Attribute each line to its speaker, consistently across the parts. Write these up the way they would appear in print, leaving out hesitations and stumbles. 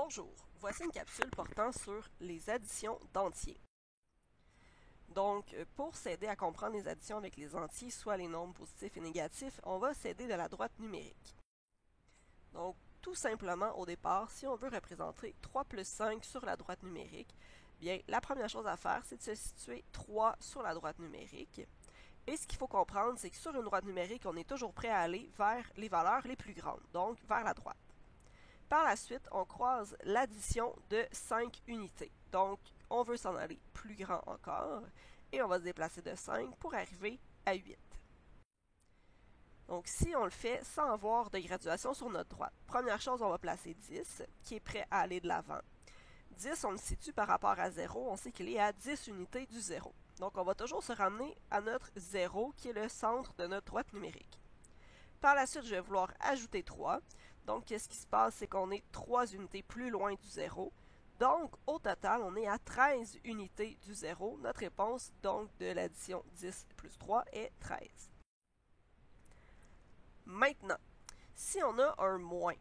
Speaker 1: Bonjour, voici une capsule portant sur les additions d'entiers. Donc, pour s'aider à comprendre les additions avec les entiers, soit les nombres positifs et négatifs, on va s'aider de la droite numérique. Donc, tout simplement, au départ, si on veut représenter 3 plus 5 sur la droite numérique, bien, la première chose à faire, c'est de se situer 3 sur la droite numérique. Et ce qu'il faut comprendre, c'est que sur une droite numérique, on est toujours prêt à aller vers les valeurs les plus grandes, donc vers la droite. Par la suite, on croise l'addition de 5 unités. Donc, on veut s'en aller plus grand encore, et on va se déplacer de 5 pour arriver à 8. Donc, si on le fait sans avoir de graduation sur notre droite, première chose, on va placer 10, qui est prêt à aller de l'avant. 10, on le situe par rapport à 0, on sait qu'il est à 10 unités du 0. Donc, on va toujours se ramener à notre 0, qui est le centre de notre droite numérique. Par la suite, je vais vouloir ajouter 3. Donc, qu'est-ce qui se passe? C'est qu'on est 3 unités plus loin du 0. Donc, au total, on est à 13 unités du 0. Notre réponse, donc, de l'addition 10 plus 3 est 13. Maintenant, si on a un moins,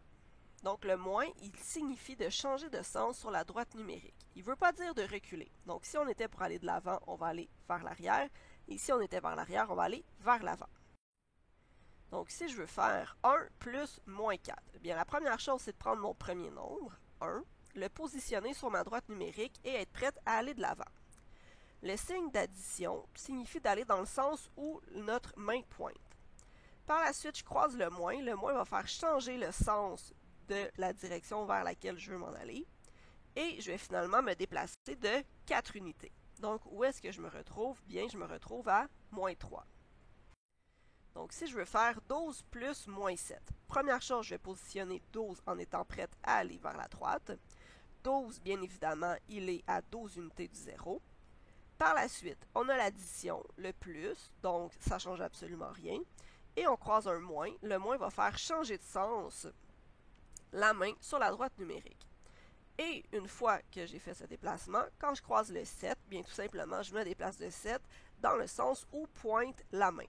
Speaker 1: donc le moins, il signifie de changer de sens sur la droite numérique. Il ne veut pas dire de reculer. Donc, si on était pour aller de l'avant, on va aller vers l'arrière. Et si on était vers l'arrière, on va aller vers l'avant. Donc, si je veux faire 1 plus moins 4, eh bien, la première chose, c'est de prendre mon premier nombre, 1, le positionner sur ma droite numérique et être prête à aller de l'avant. Le signe d'addition signifie d'aller dans le sens où notre main pointe. Par la suite, je croise le moins va faire changer le sens de la direction vers laquelle je veux m'en aller. Et je vais finalement me déplacer de 4 unités. Donc, où est-ce que je me retrouve? Bien, je me retrouve à moins 3. Donc, si je veux faire 12 plus moins 7, première chose, je vais positionner 12 en étant prête à aller vers la droite. 12, bien évidemment, il est à 12 unités du 0. Par la suite, on a l'addition, le plus, donc ça ne change absolument rien. Et on croise un moins. Le moins va faire changer de sens la main sur la droite numérique. Et une fois que j'ai fait ce déplacement, quand je croise le 7, bien tout simplement, je me déplace de 7 dans le sens où pointe la main.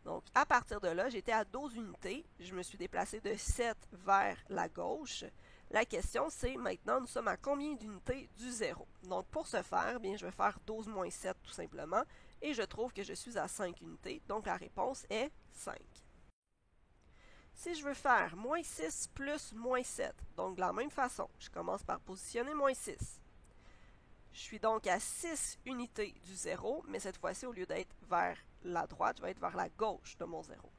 Speaker 1: Donc, à partir de là, j'étais à 12 unités. Je me suis déplacé de 7 vers la gauche. La question, c'est maintenant, nous sommes à combien d'unités du 0? Donc, pour ce faire, bien, je vais faire 12 moins 7 tout simplement. Et je trouve que je suis à 5 unités. Donc, la réponse est 5. Si je veux faire moins 6 plus moins 7, donc de la même façon, je commence par positionner moins 6. Je suis donc à 6 unités du 0, mais cette fois-ci, au lieu d'être vers la droite, je vais être vers la gauche de mon 0.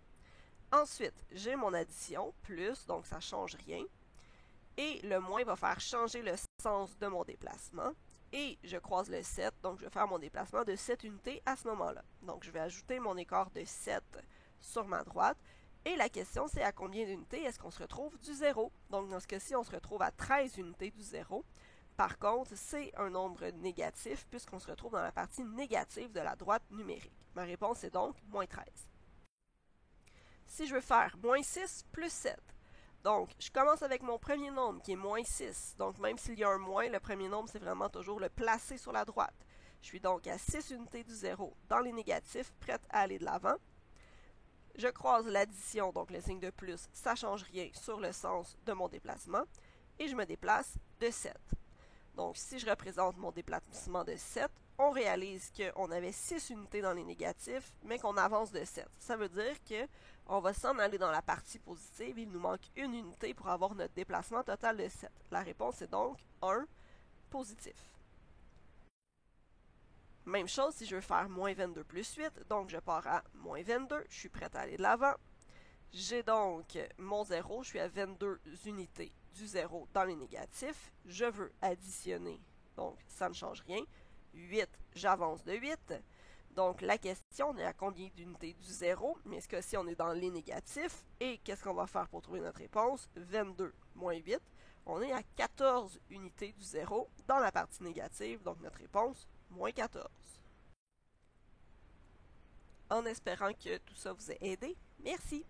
Speaker 1: Ensuite, j'ai mon addition, plus, donc ça ne change rien. Et le moins va faire changer le sens de mon déplacement. Et je croise le 7, donc je vais faire mon déplacement de 7 unités à ce moment-là. Donc, je vais ajouter mon écart de 7 sur ma droite. Et la question, c'est à combien d'unités est-ce qu'on se retrouve du 0? Donc, dans ce cas-ci, on se retrouve à 13 unités du 0. Par contre, c'est un nombre négatif puisqu'on se retrouve dans la partie négative de la droite numérique. Ma réponse est donc moins 13. Si je veux faire moins 6 plus 7, donc je commence avec mon premier nombre qui est moins 6. Donc même s'il y a un moins, le premier nombre, c'est vraiment toujours le placer sur la droite. Je suis donc à 6 unités du 0 dans les négatifs, prête à aller de l'avant. Je croise l'addition, donc le signe de plus, ça ne change rien sur le sens de mon déplacement. Et je me déplace de 7. Donc, si je représente mon déplacement de 7, on réalise qu'on avait 6 unités dans les négatifs, mais qu'on avance de 7. Ça veut dire qu'on va s'en aller dans la partie positive. Il nous manque une unité pour avoir notre déplacement total de 7. La réponse est donc 1 positif. Même chose si je veux faire moins 22 plus 8. Donc, je pars à moins 22. Je suis prête à aller de l'avant. J'ai donc mon 0, je suis à 22 unités du 0 dans les négatifs. Je veux additionner, donc ça ne change rien. 8, j'avance de 8. Donc la question, on est à combien d'unités du 0? Mais ce cas-ci, on est dans les négatifs. Et qu'est-ce qu'on va faire pour trouver notre réponse? 22 moins 8. On est à 14 unités du 0 dans la partie négative. Donc notre réponse, moins 14. En espérant que tout ça vous ait aidé, merci!